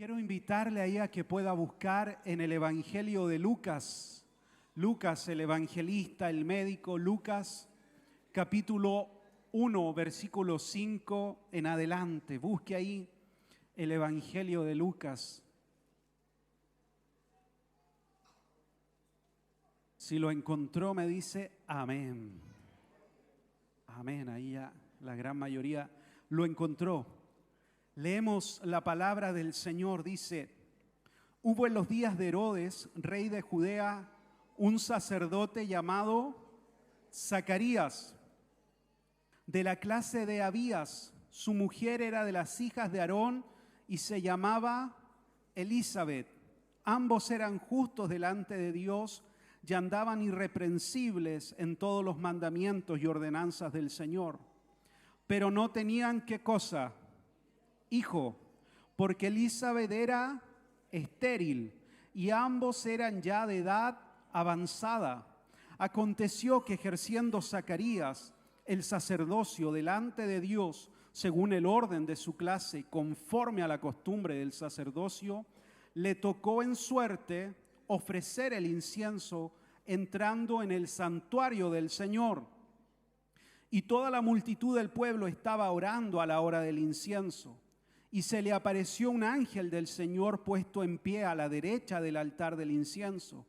Quiero invitarle ahí a que pueda buscar en el Evangelio de Lucas. Lucas, el evangelista, el médico, Lucas, capítulo 1, versículo 5 en adelante. Busque ahí el Evangelio de Lucas. Si lo encontró, me dice amén. Amén, ahí ya la gran mayoría lo encontró. Leemos la palabra del Señor, dice: hubo en los días de Herodes, rey de Judea, un sacerdote llamado Zacarías, de la clase de Abías. Su mujer era de las hijas de Aarón y se llamaba Elisabet. Ambos eran justos delante de Dios y andaban irreprensibles en todos los mandamientos y ordenanzas del Señor. Pero no tenían, ¿qué cosa? Hijo, porque Elisabet era estéril y ambos eran ya de edad avanzada. Aconteció que ejerciendo Zacarías el sacerdocio delante de Dios, según el orden de su clase, conforme a la costumbre del sacerdocio, le tocó en suerte ofrecer el incienso entrando en el santuario del Señor. Y toda la multitud del pueblo estaba orando a la hora del incienso. Y se le apareció un ángel del Señor puesto en pie a la derecha del altar del incienso.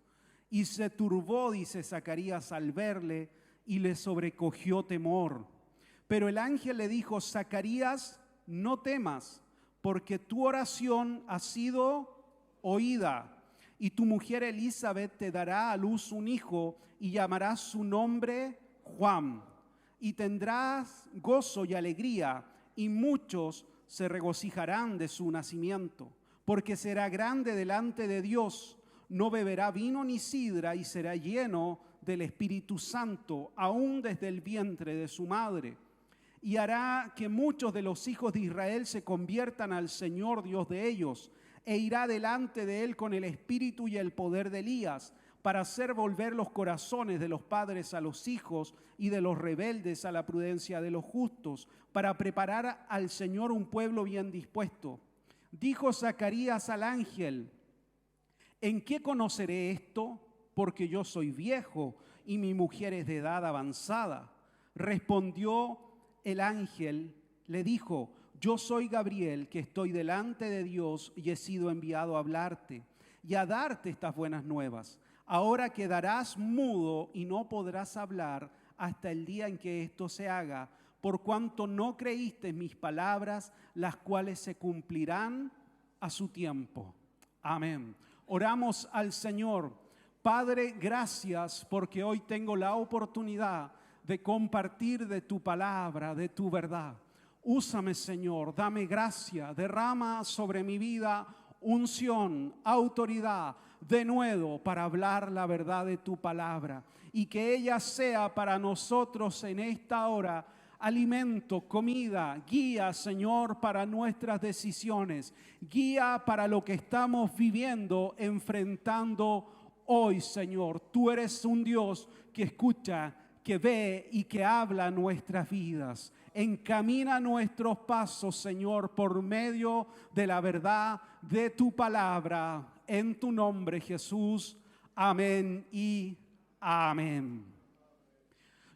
Y se turbó, dice Zacarías, al verle, y le sobrecogió temor. Pero el ángel le dijo: Zacarías, no temas, porque tu oración ha sido oída. Y tu mujer Elisabet te dará a luz un hijo, y llamarás su nombre Juan. Y tendrás gozo y alegría, y muchos se regocijarán de su nacimiento, porque será grande delante de Dios. No beberá vino ni sidra, y será lleno del Espíritu Santo, aún desde el vientre de su madre. Y hará que muchos de los hijos de Israel se conviertan al Señor Dios de ellos, e irá delante de él con el espíritu y el poder de Elías, para hacer volver los corazones de los padres a los hijos y de los rebeldes a la prudencia de los justos, para preparar al Señor un pueblo bien dispuesto. Dijo Zacarías al ángel: ¿en qué conoceré esto? Porque yo soy viejo y mi mujer es de edad avanzada. Respondió el ángel, le dijo: yo soy Gabriel, que estoy delante de Dios y he sido enviado a hablarte y a darte estas buenas nuevas. Ahora quedarás mudo y no podrás hablar hasta el día en que esto se haga, por cuanto no creíste mis palabras, las cuales se cumplirán a su tiempo. Amén. Oramos al Señor. Padre, gracias porque hoy tengo la oportunidad de compartir de tu palabra, de tu verdad. Úsame, Señor, dame gracia, derrama sobre mi vida unción, autoridad, denuedo para hablar la verdad de tu palabra, y que ella sea para nosotros en esta hora alimento, comida, guía, Señor, para nuestras decisiones, guía para lo que estamos viviendo, enfrentando hoy, Señor. Tú eres un Dios que escucha, que ve y que habla nuestras vidas. Encamina nuestros pasos, Señor, por medio de la verdad de tu palabra. En tu nombre, Jesús. Amén y amén.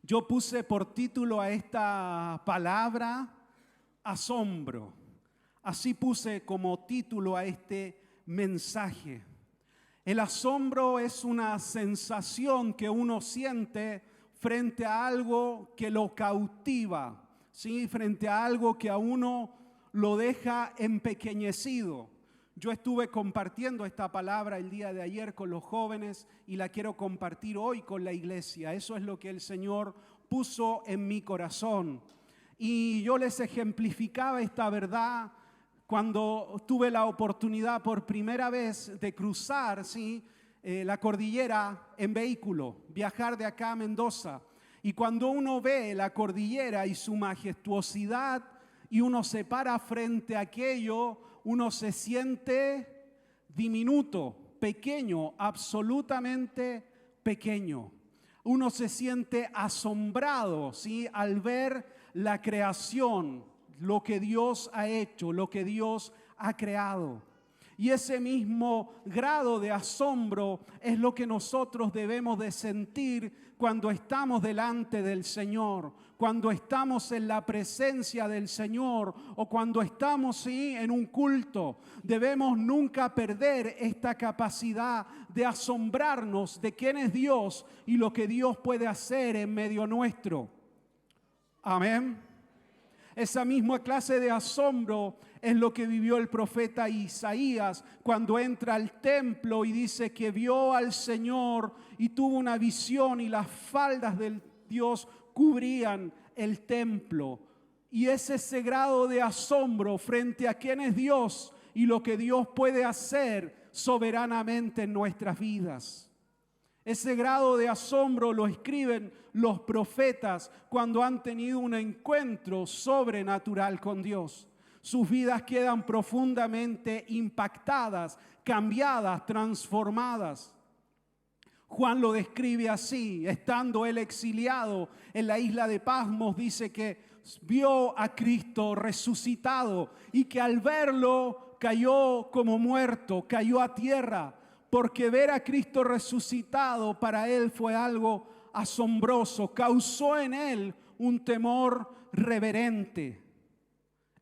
Yo puse por título a esta palabra asombro. Así puse como título a este mensaje. El asombro es una sensación que uno siente frente a algo que lo cautiva, ¿sí? Frente a algo que a uno lo deja empequeñecido. Yo estuve compartiendo esta palabra el día de ayer con los jóvenes y la quiero compartir hoy con la iglesia. Eso es lo que el Señor puso en mi corazón. Y yo les ejemplificaba esta verdad cuando tuve la oportunidad por primera vez de cruzar, ¿sí?, la cordillera en vehículo, viajar de acá a Mendoza. Y cuando uno ve la cordillera y su majestuosidad y uno se para frente a aquello, uno se siente diminuto, pequeño, absolutamente pequeño. Uno se siente asombrado, ¿sí?, al ver la creación, lo que Dios ha hecho, lo que Dios ha creado. Y ese mismo grado de asombro es lo que nosotros debemos de sentir cuando estamos delante del Señor, cuando estamos en la presencia del Señor o cuando estamos en un culto. Debemos nunca perder esta capacidad de asombrarnos de quién es Dios y lo que Dios puede hacer en medio nuestro. Amén. Esa misma clase de asombro es lo que vivió el profeta Isaías cuando entra al templo y dice que vio al Señor y tuvo una visión y las faldas del Dios cubrían el templo. Y es ese grado de asombro frente a quién es Dios y lo que Dios puede hacer soberanamente en nuestras vidas. Ese grado de asombro lo escriben los profetas cuando han tenido un encuentro sobrenatural con Dios. Sus vidas quedan profundamente impactadas, cambiadas, transformadas. Juan lo describe así, estando él exiliado en la isla de Patmos, dice que vio a Cristo resucitado y que al verlo cayó como muerto, cayó a tierra. Porque ver a Cristo resucitado para él fue algo asombroso, causó en él un temor reverente.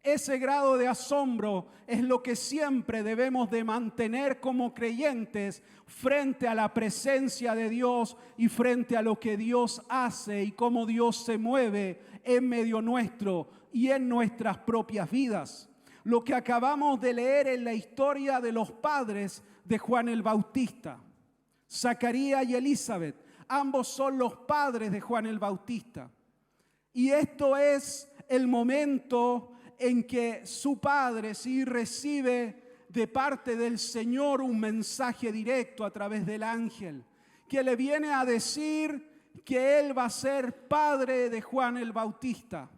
Ese grado de asombro es lo que siempre debemos de mantener como creyentes frente a la presencia de Dios y frente a lo que Dios hace y cómo Dios se mueve en medio nuestro y en nuestras propias vidas. Lo que acabamos de leer en la historia de los padres de Juan el Bautista, Zacarías y Elizabeth, ambos son los padres de Juan el Bautista. Y esto es el momento en que su padre recibe de parte del Señor un mensaje directo a través del ángel, que le viene a decir que él va a ser padre de Juan el Bautista.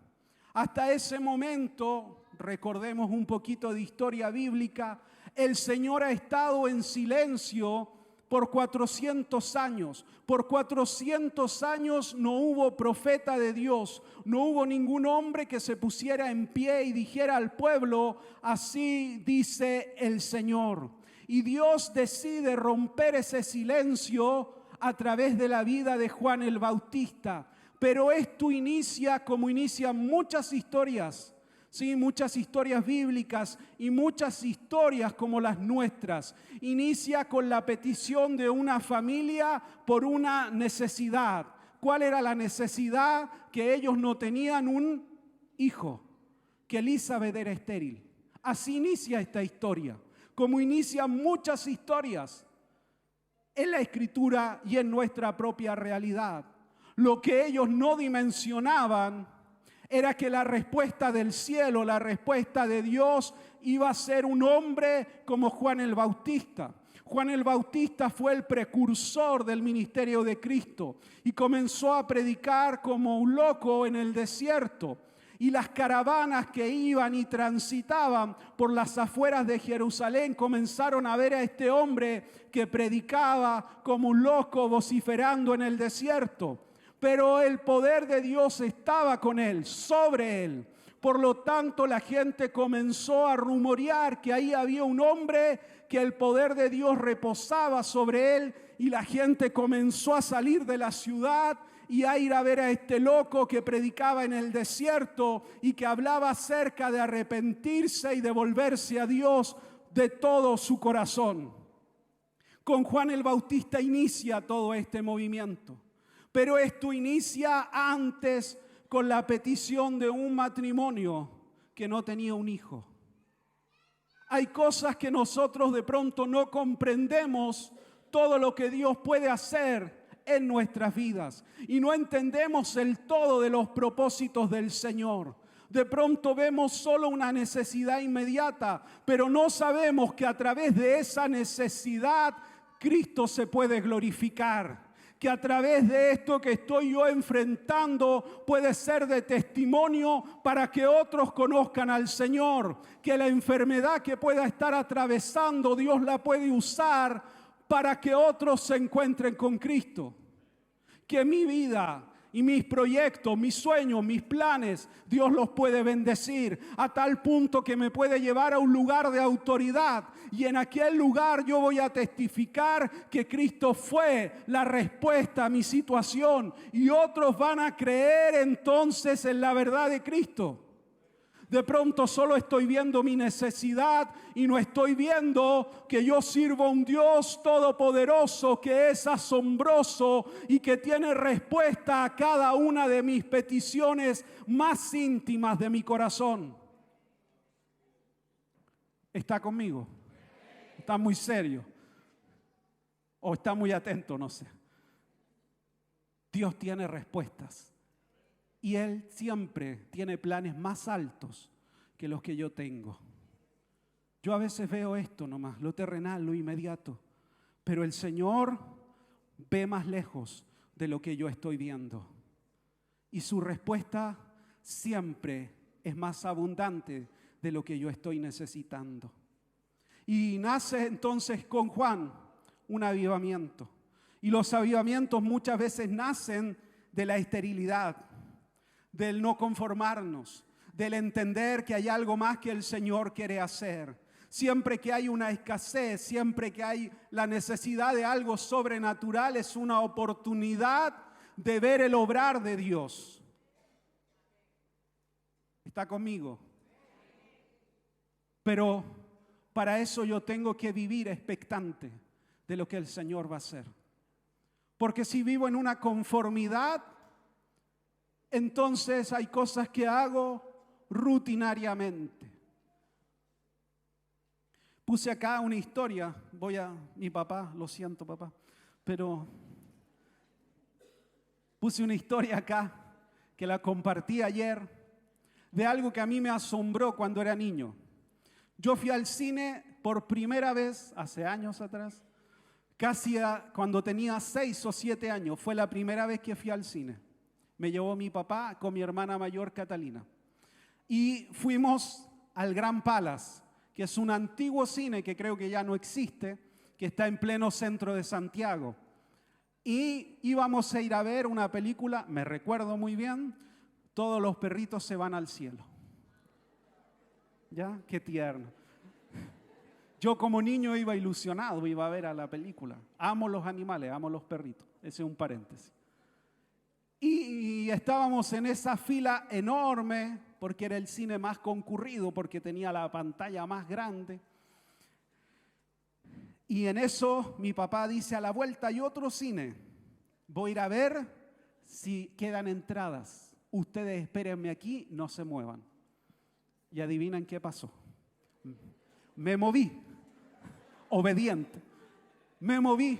Hasta ese momento, recordemos un poquito de historia bíblica, el Señor ha estado en silencio por 400 años. Por 400 años no hubo profeta de Dios, no hubo ningún hombre que se pusiera en pie y dijera al pueblo, así dice el Señor. Y Dios decide romper ese silencio a través de la vida de Juan el Bautista. Pero esto inicia como inician muchas historias. Sí, muchas historias bíblicas y muchas historias como las nuestras. Inicia con la petición de una familia por una necesidad. ¿Cuál era la necesidad? Que ellos no tenían un hijo, que Elizabeth era estéril. Así inicia esta historia, como inician muchas historias en la Escritura y en nuestra propia realidad. Lo que ellos no dimensionaban era que la respuesta del cielo, la respuesta de Dios, iba a ser un hombre como Juan el Bautista. Juan el Bautista fue el precursor del ministerio de Cristo y comenzó a predicar como un loco en el desierto. Y las caravanas que iban y transitaban por las afueras de Jerusalén comenzaron a ver a este hombre que predicaba como un loco vociferando en el desierto. Pero el poder de Dios estaba con él, sobre él. Por lo tanto, la gente comenzó a rumorear que ahí había un hombre, que el poder de Dios reposaba sobre él, y la gente comenzó a salir de la ciudad y a ir a ver a este loco que predicaba en el desierto y que hablaba acerca de arrepentirse y de volverse a Dios de todo su corazón. Con Juan el Bautista inicia todo este movimiento. Pero esto inicia antes con la petición de un matrimonio que no tenía un hijo. Hay cosas que nosotros de pronto no comprendemos todo lo que Dios puede hacer en nuestras vidas y no entendemos el todo de los propósitos del Señor. De pronto vemos solo una necesidad inmediata, pero no sabemos que a través de esa necesidad Cristo se puede glorificar. Que a través de esto que estoy yo enfrentando puede ser de testimonio para que otros conozcan al Señor. Que la enfermedad que pueda estar atravesando, Dios la puede usar para que otros se encuentren con Cristo. Que mi vida Y mis proyectos, mis sueños, mis planes, Dios los puede bendecir a tal punto que me puede llevar a un lugar de autoridad. Y en aquel lugar yo voy a testificar que Cristo fue la respuesta a mi situación. Y otros van a creer entonces en la verdad de Cristo. De pronto solo estoy viendo mi necesidad y no estoy viendo que yo sirvo a un Dios todopoderoso que es asombroso y que tiene respuesta a cada una de mis peticiones más íntimas de mi corazón. ¿Está conmigo? ¿Está muy serio? ¿O está muy atento? No sé. Dios tiene respuestas. Y Él siempre tiene planes más altos que los que yo tengo. Yo a veces veo esto nomás, lo terrenal, lo inmediato. Pero el Señor ve más lejos de lo que yo estoy viendo. Y su respuesta siempre es más abundante de lo que yo estoy necesitando. Y nace entonces con Juan un avivamiento. Y los avivamientos muchas veces nacen de la esterilidad, del no conformarnos, del entender que hay algo más que el Señor quiere hacer. Siempre que hay una escasez, siempre que hay la necesidad de algo sobrenatural, es una oportunidad de ver el obrar de Dios. ¿Está conmigo? Pero para eso yo tengo que vivir expectante de lo que el Señor va a hacer. Porque si vivo en una conformidad, entonces hay cosas que hago rutinariamente. Puse acá una historia, mi papá, lo siento papá, pero puse una historia acá que la compartí ayer de algo que a mí me asombró cuando era niño. Yo fui al cine por primera vez hace años atrás, casi cuando tenía 6 o 7 años, fue la primera vez que fui al cine. Me llevó mi papá con mi hermana mayor Catalina. Y fuimos al Grand Palace, que es un antiguo cine que creo que ya no existe, que está en pleno centro de Santiago. Y íbamos a ir a ver una película, me recuerdo muy bien, Todos los perritos se van al cielo. ¿Ya? Qué tierno. Yo como niño iba ilusionado, iba a ver a la película. Amo los animales, amo los perritos. Ese es un paréntesis. Y estábamos en esa fila enorme, porque era el cine más concurrido, porque tenía la pantalla más grande. Y en eso mi papá dice: a la vuelta hay otro cine. Voy a ir a ver si quedan entradas. Ustedes espérenme aquí, no se muevan. Y adivinan qué pasó. Me moví, obediente. Me moví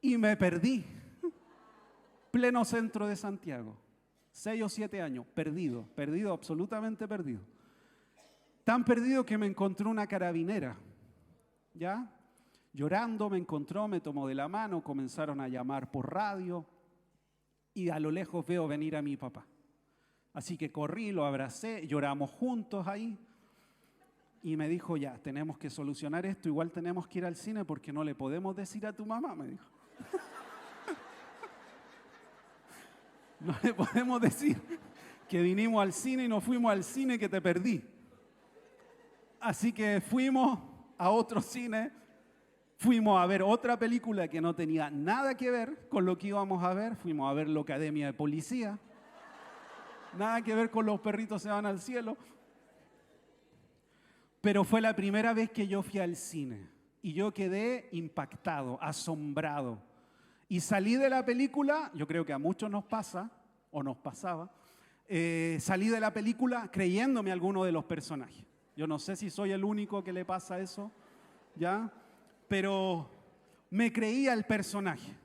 y me perdí. Pleno centro de Santiago, 6 o 7 años, perdido, absolutamente perdido. Tan perdido que me encontró una carabinera, ¿ya? Llorando me encontró, me tomó de la mano, comenzaron a llamar por radio y a lo lejos veo venir a mi papá. Así que corrí, lo abracé, lloramos juntos ahí y me dijo: ya, tenemos que solucionar esto, igual tenemos que ir al cine porque no le podemos decir a tu mamá, me dijo. No le podemos decir que vinimos al cine y no fuimos al cine, que te perdí. Así que fuimos a otro cine, fuimos a ver otra película que no tenía nada que ver con lo que íbamos a ver. Fuimos a ver La Academia de Policía. Nada que ver con Los perritos se van al cielo. Pero fue la primera vez que yo fui al cine y yo quedé impactado, asombrado. Y salí de la película, yo creo que a muchos nos pasa, o nos pasaba, salí de la película creyéndome alguno de los personajes. Yo no sé si soy el único que le pasa eso, ¿ya? Pero me creía el personaje.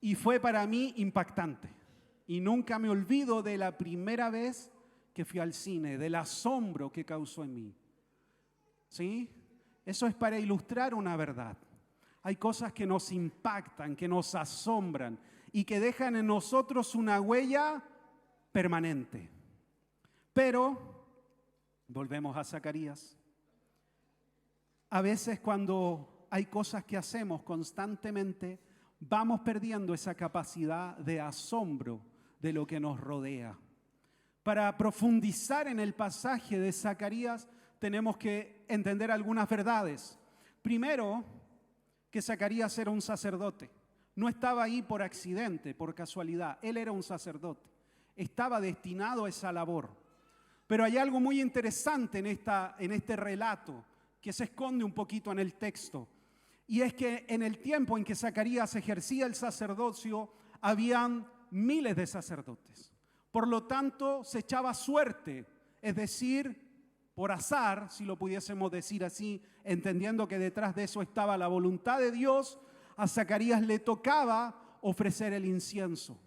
Y fue para mí impactante. Y nunca me olvido de la primera vez que fui al cine, del asombro que causó en mí. ¿Sí? Eso es para ilustrar una verdad. Hay cosas que nos impactan, que nos asombran y que dejan en nosotros una huella permanente. Pero, volvemos a Zacarías, a veces cuando hay cosas que hacemos constantemente, vamos perdiendo esa capacidad de asombro de lo que nos rodea. Para profundizar en el pasaje de Zacarías, tenemos que entender algunas verdades. Primero, que Zacarías era un sacerdote. No estaba ahí por accidente, por casualidad. Él era un sacerdote. Estaba destinado a esa labor. Pero hay algo muy interesante en este relato que se esconde un poquito en el texto. Y es que en el tiempo en que Zacarías ejercía el sacerdocio, habían miles de sacerdotes. Por lo tanto, se echaba suerte, es decir, por azar, si lo pudiésemos decir así, entendiendo que detrás de eso estaba la voluntad de Dios, a Zacarías le tocaba ofrecer el incienso.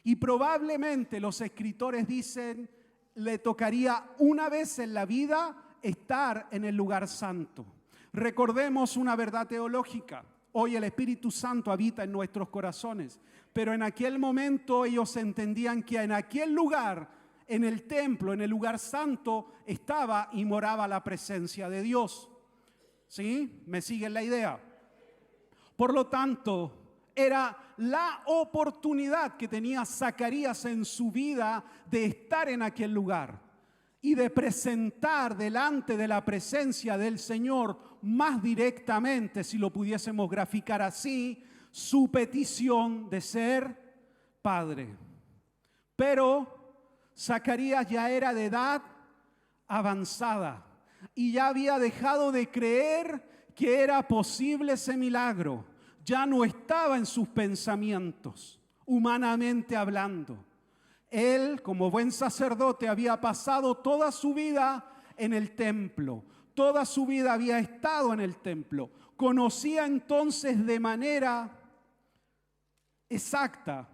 Y probablemente los escritores dicen, le tocaría una vez en la vida estar en el lugar santo. Recordemos una verdad teológica. Hoy el Espíritu Santo habita en nuestros corazones, pero en aquel momento ellos entendían que en aquel lugar, en el templo, en el lugar santo, estaba y moraba la presencia de Dios. ¿Sí? ¿Me siguen la idea? Por lo tanto, era la oportunidad que tenía Zacarías en su vida de estar en aquel lugar y de presentar delante de la presencia del Señor más directamente, si lo pudiésemos graficar así, su petición de ser padre. Pero Zacarías ya era de edad avanzada y ya había dejado de creer que era posible ese milagro. Ya no estaba en sus pensamientos, humanamente hablando. Él, como buen sacerdote, había pasado toda su vida en el templo. Toda su vida había estado en el templo. Conocía entonces de manera exacta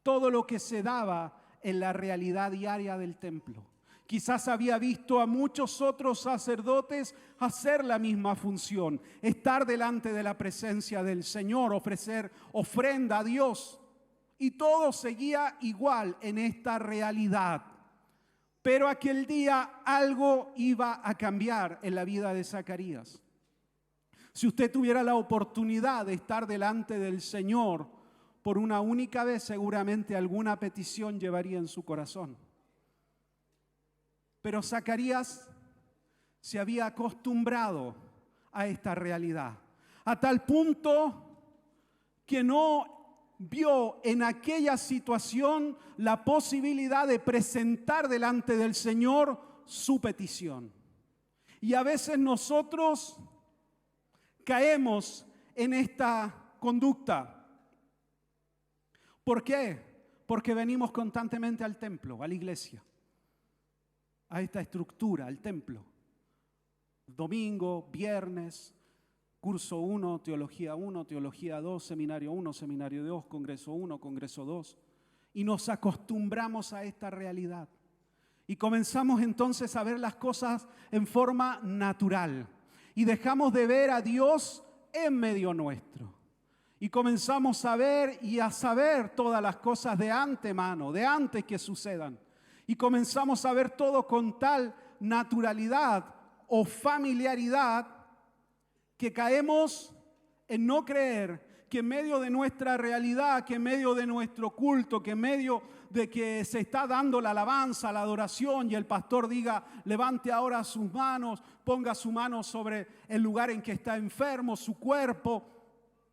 todo lo que se daba en la realidad diaria del templo. Quizás había visto a muchos otros sacerdotes hacer la misma función, estar delante de la presencia del Señor, ofrecer ofrenda a Dios. Y todo seguía igual en esta realidad. Pero aquel día algo iba a cambiar en la vida de Zacarías. Si usted tuviera la oportunidad de estar delante del Señor por una única vez, seguramente alguna petición llevaría en su corazón. Pero Zacarías se había acostumbrado a esta realidad, a tal punto que no vio en aquella situación la posibilidad de presentar delante del Señor su petición. Y a veces nosotros caemos en esta conducta. ¿Por qué? Porque venimos constantemente al templo, a la iglesia, a esta estructura, al templo. Domingo, viernes, curso 1, teología 1, teología 2, seminario 1, seminario 2, congreso 1, congreso 2. Y nos acostumbramos a esta realidad. Y comenzamos entonces a ver las cosas en forma natural. Y dejamos de ver a Dios en medio nuestro. Y comenzamos a ver y a saber todas las cosas de antemano, de antes que sucedan. Y comenzamos a ver todo con tal naturalidad o familiaridad que caemos en no creer que en medio de nuestra realidad, que en medio de nuestro culto, que en medio de que se está dando la alabanza, la adoración y el pastor diga, levante ahora sus manos, ponga su mano sobre el lugar en que está enfermo, su cuerpo,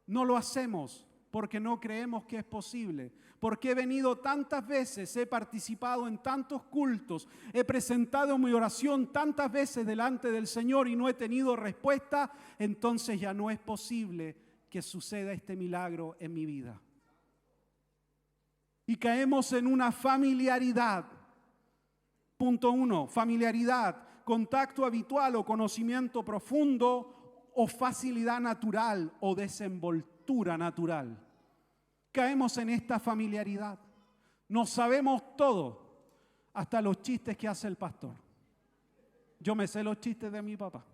no lo hacemos porque no creemos que es posible. Porque he venido tantas veces, he participado en tantos cultos, he presentado mi oración tantas veces delante del Señor y no he tenido respuesta, entonces ya no es posible que suceda este milagro en mi vida. Y caemos en una familiaridad. Punto 1, familiaridad, contacto habitual o conocimiento profundo o facilidad natural o desenvoltura natural. Caemos en esta familiaridad. No sabemos todo, hasta los chistes que hace el pastor. Yo me sé los chistes de mi papá.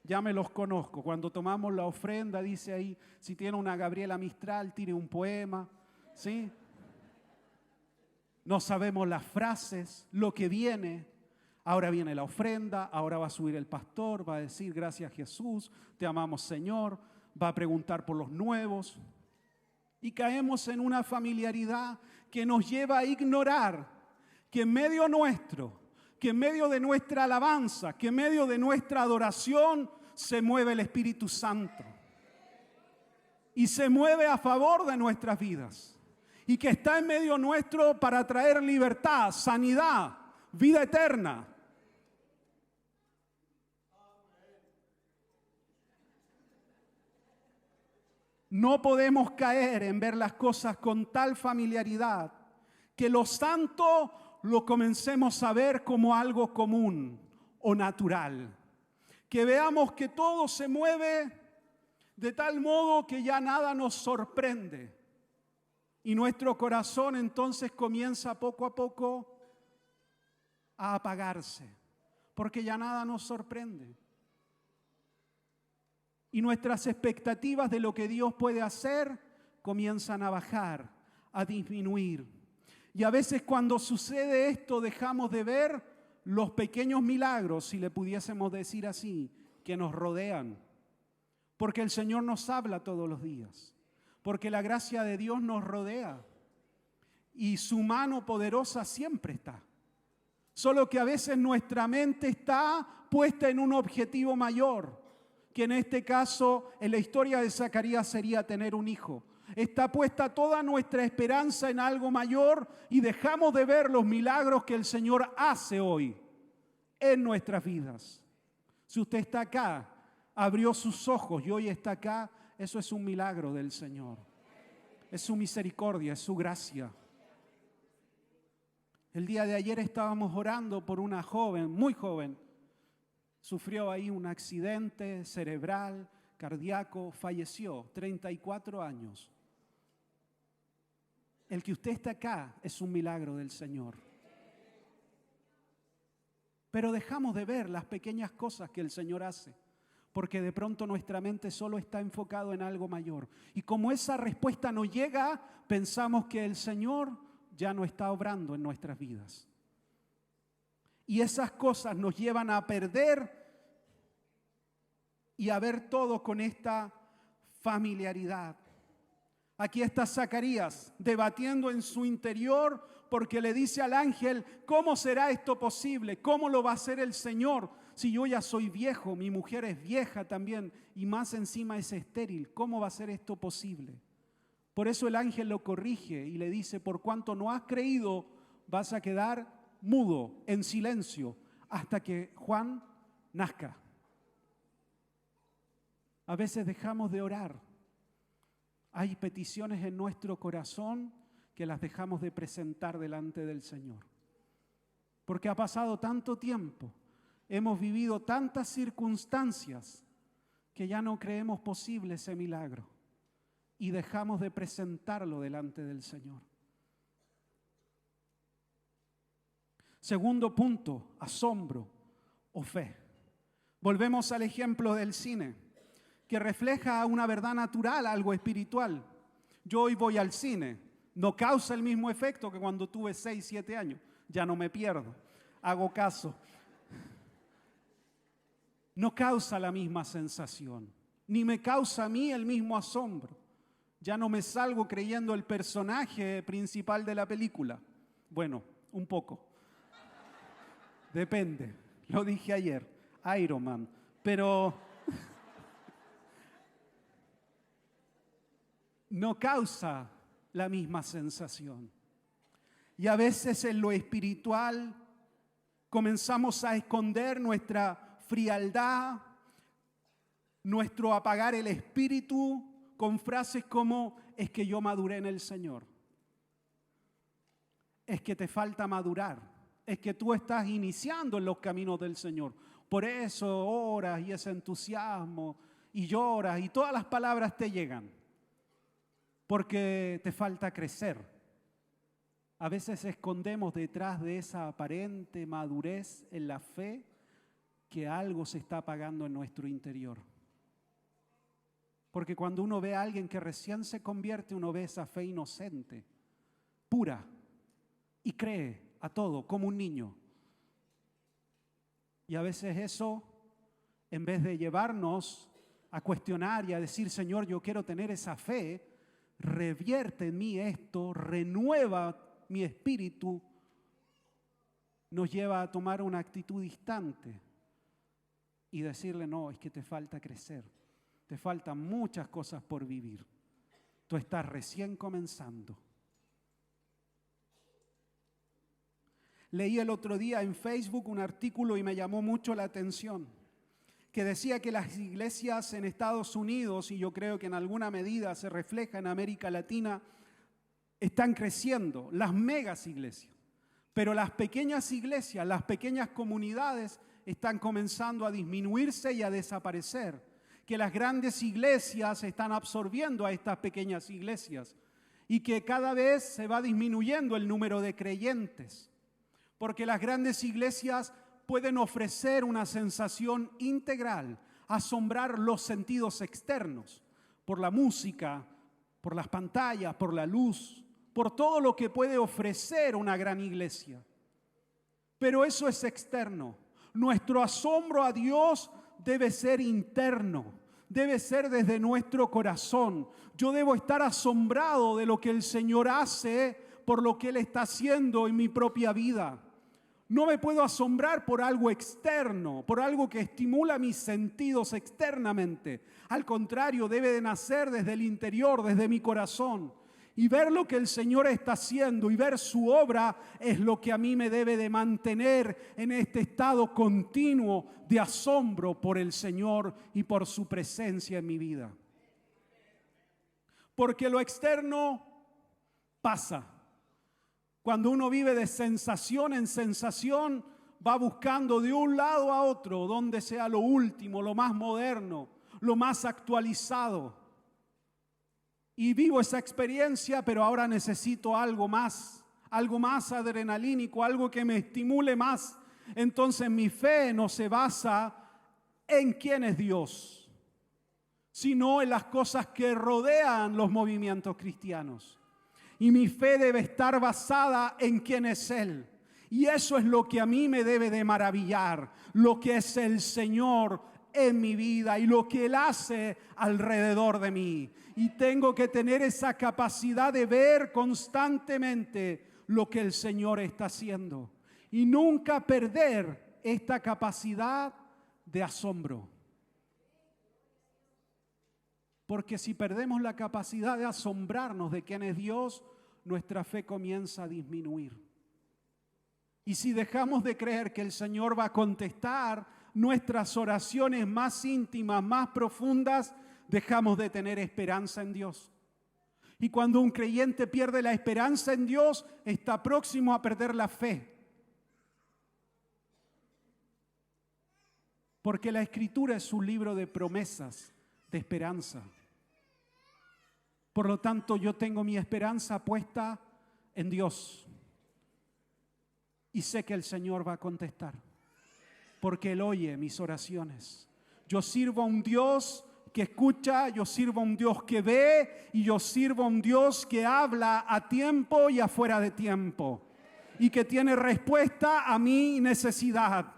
Ya me los conozco. Cuando tomamos la ofrenda, dice ahí, si tiene una Gabriela Mistral, tire un poema. ¿Sí? No sabemos las frases, lo que viene. Ahora viene la ofrenda, ahora va a subir el pastor, va a decir, gracias Jesús, te amamos Señor. Va a preguntar por los nuevos. Y caemos en una familiaridad que nos lleva a ignorar que en medio nuestro, que en medio de nuestra alabanza, que en medio de nuestra adoración se mueve el Espíritu Santo. Y se mueve a favor de nuestras vidas. Y que está en medio nuestro para traer libertad, sanidad, vida eterna. No podemos caer en ver las cosas con tal familiaridad que lo santo lo comencemos a ver como algo común o natural. Que veamos que todo se mueve de tal modo que ya nada nos sorprende. Y nuestro corazón entonces comienza poco a poco a apagarse, porque ya nada nos sorprende. Y nuestras expectativas de lo que Dios puede hacer comienzan a bajar, a disminuir. Y a veces cuando sucede esto dejamos de ver los pequeños milagros, si le pudiésemos decir así, que nos rodean. Porque el Señor nos habla todos los días. Porque la gracia de Dios nos rodea. Y su mano poderosa siempre está. Solo que a veces nuestra mente está puesta en un objetivo mayor, que en este caso, en la historia de Zacarías, sería tener un hijo. Está puesta toda nuestra esperanza en algo mayor y dejamos de ver los milagros que el Señor hace hoy en nuestras vidas. Si usted está acá, abrió sus ojos y hoy está acá, eso es un milagro del Señor. Es su misericordia, es su gracia. El día de ayer estábamos orando por una joven, muy joven. Sufrió ahí un accidente cerebral, cardíaco, falleció, 34 años. El que usted está acá es un milagro del Señor. Pero dejamos de ver las pequeñas cosas que el Señor hace, porque de pronto nuestra mente solo está enfocado en algo mayor. Y como esa respuesta no llega, pensamos que el Señor ya no está obrando en nuestras vidas. Y esas cosas nos llevan a perder y a ver todo con esta familiaridad. Aquí está Zacarías debatiendo en su interior porque le dice al ángel, ¿cómo será esto posible? ¿Cómo lo va a hacer el Señor? Si yo ya soy viejo, mi mujer es vieja también y más encima es estéril, ¿cómo va a ser esto posible? Por eso el ángel lo corrige y le dice, por cuanto no has creído, vas a quedar mudo, en silencio, hasta que Juan nazca. A veces dejamos de orar. Hay peticiones en nuestro corazón que las dejamos de presentar delante del Señor. Porque ha pasado tanto tiempo, hemos vivido tantas circunstancias que ya no creemos posible ese milagro y dejamos de presentarlo delante del Señor. Segundo punto, asombro o fe. Volvemos al ejemplo del cine, que refleja una verdad natural, algo espiritual. Yo hoy voy al cine, no causa el mismo efecto que cuando tuve 6, 7 años. Ya no me pierdo, hago caso. No causa la misma sensación, ni me causa a mí el mismo asombro. Ya no me salgo creyendo el personaje principal de la película. Bueno, un poco. Depende, lo dije ayer, Iron Man, pero no causa la misma sensación. Y a veces en lo espiritual comenzamos a esconder nuestra frialdad, nuestro apagar el espíritu con frases como, es que yo maduré en el Señor. Es que te falta madurar. Es que tú estás iniciando en los caminos del Señor. Por eso oras y ese entusiasmo y lloras y todas las palabras te llegan. Porque te falta crecer. A veces escondemos detrás de esa aparente madurez en la fe que algo se está apagando en nuestro interior. Porque cuando uno ve a alguien que recién se convierte, uno ve esa fe inocente, pura, y cree a todo como un niño. Y a veces eso, en vez de llevarnos a cuestionar y a decir, Señor, yo quiero tener esa fe, revierte en mí esto, renueva mi espíritu, nos lleva a tomar una actitud distante y decirle, no, es que te falta crecer, te faltan muchas cosas por vivir, tú estás recién comenzando. Leí el otro día en Facebook un artículo y me llamó mucho la atención, que decía que las iglesias en Estados Unidos, y yo creo que en alguna medida se refleja en América Latina, están creciendo, las megas iglesias. Pero las pequeñas iglesias, las pequeñas comunidades están comenzando a disminuirse y a desaparecer. Que las grandes iglesias están absorbiendo a estas pequeñas iglesias y que cada vez se va disminuyendo el número de creyentes. Porque las grandes iglesias pueden ofrecer una sensación integral, asombrar los sentidos externos, por la música, por las pantallas, por la luz, por todo lo que puede ofrecer una gran iglesia. Pero eso es externo. Nuestro asombro a Dios debe ser interno, debe ser desde nuestro corazón. Yo debo estar asombrado de lo que el Señor hace por lo que Él está haciendo en mi propia vida. No me puedo asombrar por algo externo, por algo que estimula mis sentidos externamente. Al contrario, debe de nacer desde el interior, desde mi corazón. Y ver lo que el Señor está haciendo y ver su obra es lo que a mí me debe de mantener en este estado continuo de asombro por el Señor y por su presencia en mi vida. Porque lo externo pasa. Cuando uno vive de sensación en sensación, va buscando de un lado a otro donde sea lo último, lo más moderno, lo más actualizado. Y vivo esa experiencia, pero ahora necesito algo más adrenalínico, algo que me estimule más. Entonces mi fe no se basa en quién es Dios, sino en las cosas que rodean los movimientos cristianos. Y mi fe debe estar basada en quién es Él. Y eso es lo que a mí me debe de maravillar, lo que es el Señor en mi vida y lo que Él hace alrededor de mí. Y tengo que tener esa capacidad de ver constantemente lo que el Señor está haciendo. Y nunca perder esta capacidad de asombro. Porque si perdemos la capacidad de asombrarnos de quién es Dios, nuestra fe comienza a disminuir. Y si dejamos de creer que el Señor va a contestar nuestras oraciones más íntimas, más profundas, dejamos de tener esperanza en Dios. Y cuando un creyente pierde la esperanza en Dios, está próximo a perder la fe. Porque la Escritura es un libro de promesas, de esperanza. Por lo tanto, yo tengo mi esperanza puesta en Dios. Y sé que el Señor va a contestar. Porque Él oye mis oraciones. Yo sirvo a un Dios que escucha, yo sirvo a un Dios que ve y yo sirvo a un Dios que habla a tiempo y afuera de tiempo y que tiene respuesta a mi necesidad.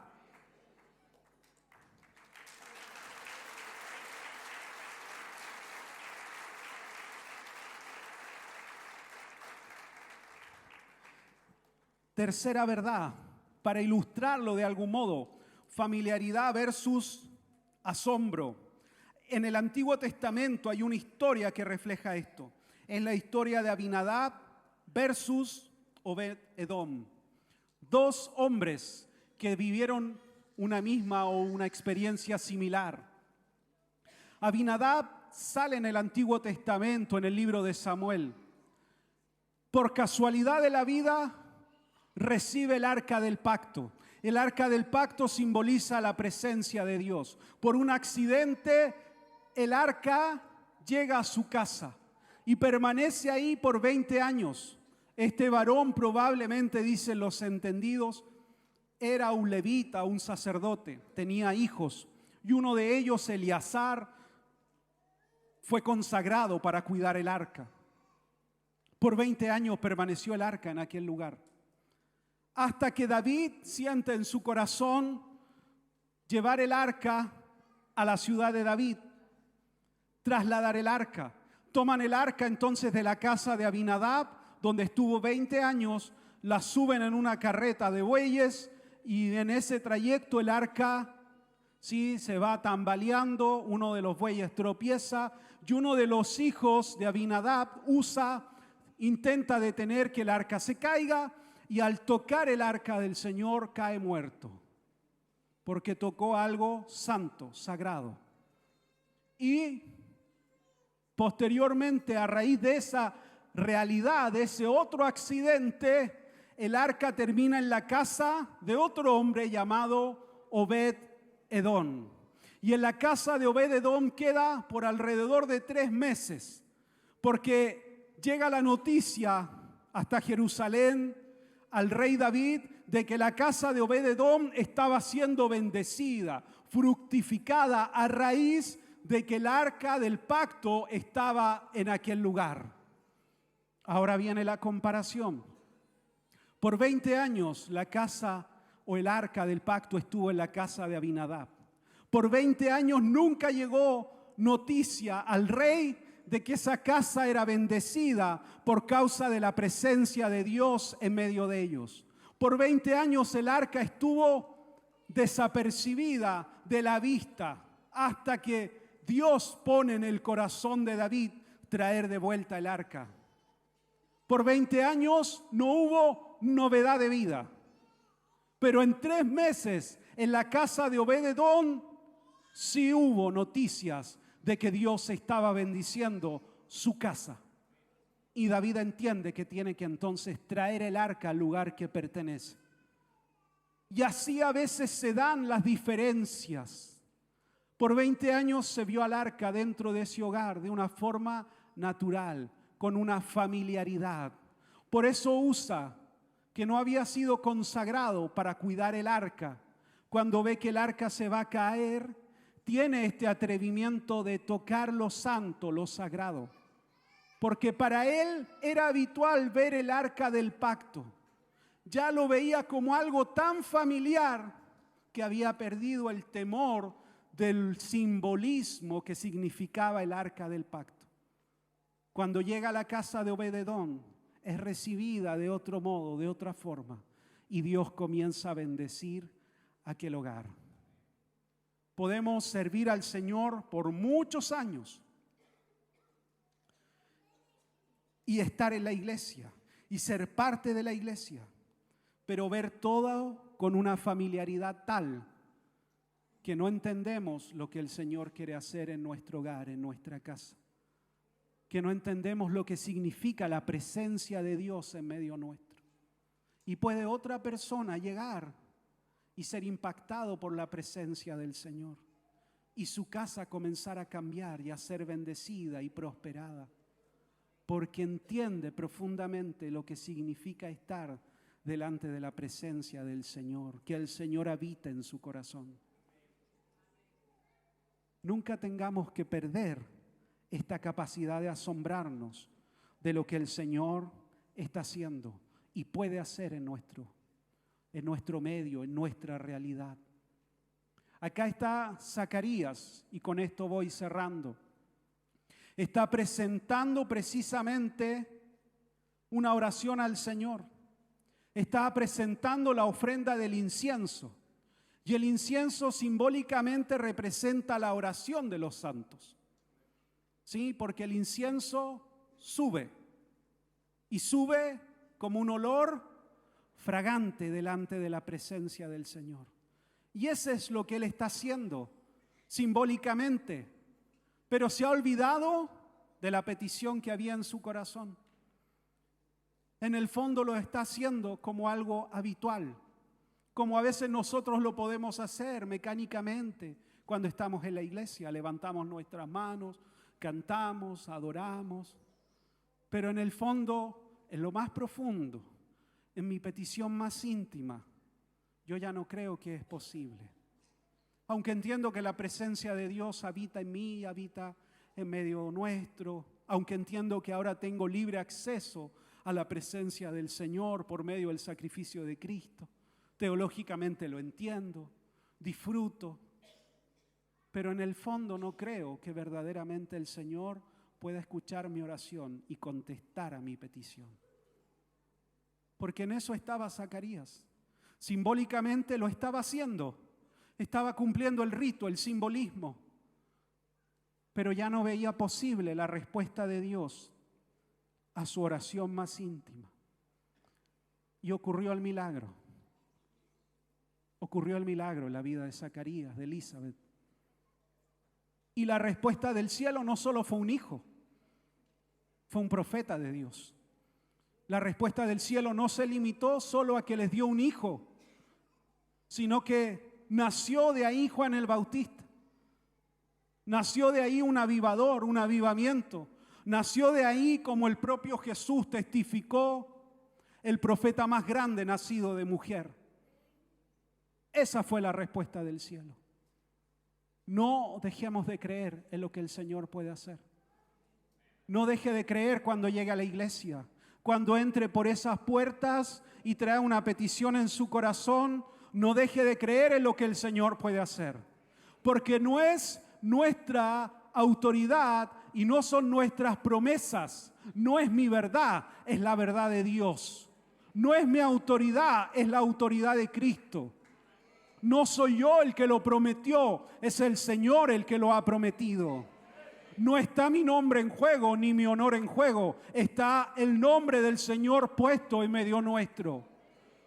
Tercera verdad, para ilustrarlo de algún modo, familiaridad versus asombro. En el Antiguo Testamento hay una historia que refleja esto. Es la historia de Abinadab versus Obed-Edom. Dos hombres que vivieron una misma o una experiencia similar. Abinadab sale en el Antiguo Testamento, en el libro de Samuel. Por casualidad de la vida, recibe el arca del pacto. El arca del pacto simboliza la presencia de Dios. Por un accidente, el arca llega a su casa y permanece ahí por 20 años. Este varón probablemente, dicen los entendidos, era un levita, un sacerdote, tenía hijos y uno de ellos, Eleazar, fue consagrado para cuidar el arca. Por 20 años permaneció el arca en aquel lugar. Hasta que David siente en su corazón llevar el arca a la ciudad de David, trasladar el arca. Toman el arca entonces de la casa de Abinadab, donde estuvo 20 años, la suben en una carreta de bueyes y en ese trayecto el arca sí se va tambaleando, uno de los bueyes tropieza y uno de los hijos de Abinadab, Usa, intenta detener que el arca se caiga y al tocar el arca del Señor cae muerto, porque tocó algo santo, sagrado. Y posteriormente, a raíz de esa realidad, de ese otro accidente, el arca termina en la casa de otro hombre llamado Obed-Edom. Y en la casa de Obed-Edom queda por alrededor de 3 meses, porque llega la noticia hasta Jerusalén al rey David de que la casa de Obed-Edom estaba siendo bendecida, fructificada a raíz de que el arca del pacto estaba en aquel lugar. Ahora viene la comparación. Por 20 años la casa o el arca del pacto estuvo en la casa de Abinadab. Por 20 años nunca llegó noticia al rey de que esa casa era bendecida por causa de la presencia de Dios en medio de ellos. Por 20 años el arca estuvo desapercibida de la vista hasta que Dios pone en el corazón de David traer de vuelta el arca. Por 20 años no hubo novedad de vida, pero en 3 meses en la casa de Obed-Edom sí hubo noticias de que Dios estaba bendiciendo su casa. Y David entiende que tiene que entonces traer el arca al lugar que pertenece. Y así a veces se dan las diferencias. Por 20 años se vio al arca dentro de ese hogar de una forma natural, con una familiaridad. Por eso Usa, que no había sido consagrado para cuidar el arca, cuando ve que el arca se va a caer, tiene este atrevimiento de tocar lo santo, lo sagrado. Porque para él era habitual ver el arca del pacto. Ya lo veía como algo tan familiar que había perdido el temor del simbolismo que significaba el arca del pacto. Cuando llega a la casa de Obed-Edom, es recibida de otro modo, de otra forma, y Dios comienza a bendecir aquel hogar. Podemos servir al Señor por muchos años y estar en la iglesia y ser parte de la iglesia, pero ver todo con una familiaridad tal que no entendemos lo que el Señor quiere hacer en nuestro hogar, en nuestra casa, que no entendemos lo que significa la presencia de Dios en medio nuestro. Y puede otra persona llegar y ser impactado por la presencia del Señor y su casa comenzar a cambiar y a ser bendecida y prosperada, porque entiende profundamente lo que significa estar delante de la presencia del Señor, que el Señor habita en su corazón. Nunca tengamos que perder esta capacidad de asombrarnos de lo que el Señor está haciendo y puede hacer en nuestro medio, en nuestra realidad. Acá está Zacarías, y con esto voy cerrando. Está presentando precisamente una oración al Señor. Está presentando la ofrenda del incienso. Y el incienso simbólicamente representa la oración de los santos. ¿Sí? Porque el incienso sube. Y sube como un olor fragante delante de la presencia del Señor. Y eso es lo que Él está haciendo simbólicamente. Pero se ha olvidado de la petición que había en su corazón. En el fondo lo está haciendo como algo habitual, como a veces nosotros lo podemos hacer mecánicamente cuando estamos en la iglesia. Levantamos nuestras manos, cantamos, adoramos. Pero en el fondo, en lo más profundo, en mi petición más íntima, yo ya no creo que es posible. Aunque entiendo que la presencia de Dios habita en mí, habita en medio nuestro, aunque entiendo que ahora tengo libre acceso a la presencia del Señor por medio del sacrificio de Cristo, teológicamente lo entiendo, disfruto, pero en el fondo no creo que verdaderamente el Señor pueda escuchar mi oración y contestar a mi petición. Porque en eso estaba Zacarías. Simbólicamente lo estaba haciendo. Estaba cumpliendo el rito, el simbolismo. Pero ya no veía posible la respuesta de Dios a su oración más íntima. Y ocurrió el milagro. Ocurrió el milagro en la vida de Zacarías, de Elizabeth. Y la respuesta del cielo no solo fue un hijo, fue un profeta de Dios. La respuesta del cielo no se limitó solo a que les dio un hijo, sino que nació de ahí Juan el Bautista. Nació de ahí un avivador, un avivamiento. Nació de ahí, como el propio Jesús testificó, el profeta más grande nacido de mujer. Esa fue la respuesta del cielo. No dejemos de creer en lo que el Señor puede hacer. No deje de creer cuando llegue a la iglesia, cuando entre por esas puertas y trae una petición en su corazón. No deje de creer en lo que el Señor puede hacer, porque no es nuestra autoridad y no son nuestras promesas, no es mi verdad, es la verdad de Dios. No es mi autoridad, es la autoridad de Cristo. No soy yo el que lo prometió, es el Señor el que lo ha prometido. No está mi nombre en juego, ni mi honor en juego. Está el nombre del Señor puesto en medio nuestro.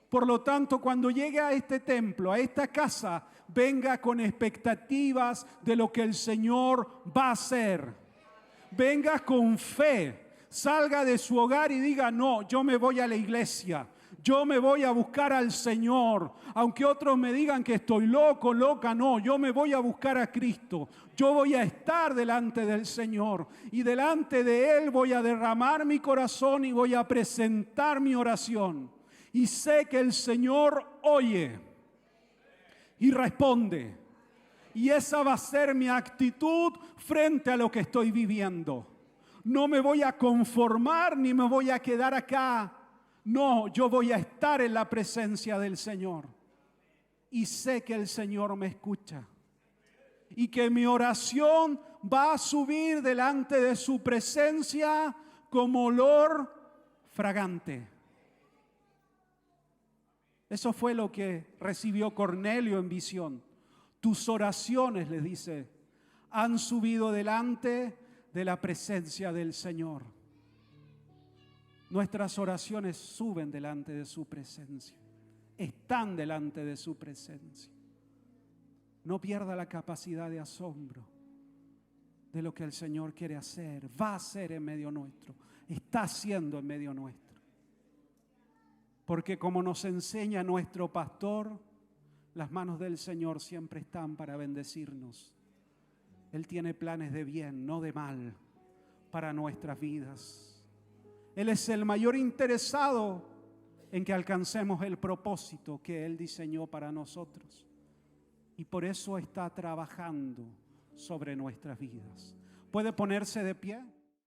Por lo tanto, cuando llegue a este templo, a esta casa, venga con expectativas de lo que el Señor va a hacer. Venga con fe. Salga de su hogar y diga: no, yo me voy a la iglesia. Yo me voy a buscar al Señor. Aunque otros me digan que estoy loco, loca, no. Yo me voy a buscar a Cristo. Yo voy a estar delante del Señor. Y delante de Él voy a derramar mi corazón y voy a presentar mi oración. Y sé que el Señor oye y responde. Y esa va a ser mi actitud frente a lo que estoy viviendo. No me voy a conformar ni me voy a quedar acá. No, yo voy a estar en la presencia del Señor. Y sé que el Señor me escucha. Y que mi oración va a subir delante de su presencia como olor fragante. Eso fue lo que recibió Cornelio en visión. Tus oraciones, le dice, han subido delante de la presencia del Señor. Nuestras oraciones suben delante de su presencia. Están delante de su presencia. No pierda la capacidad de asombro de lo que el Señor quiere hacer. Va a hacer en medio nuestro. Está haciendo en medio nuestro. Porque como nos enseña nuestro pastor, las manos del Señor siempre están para bendecirnos. Él tiene planes de bien, no de mal, para nuestras vidas. Él es el mayor interesado en que alcancemos el propósito que Él diseñó para nosotros. Y por eso está trabajando sobre nuestras vidas. ¿Puede ponerse de pie?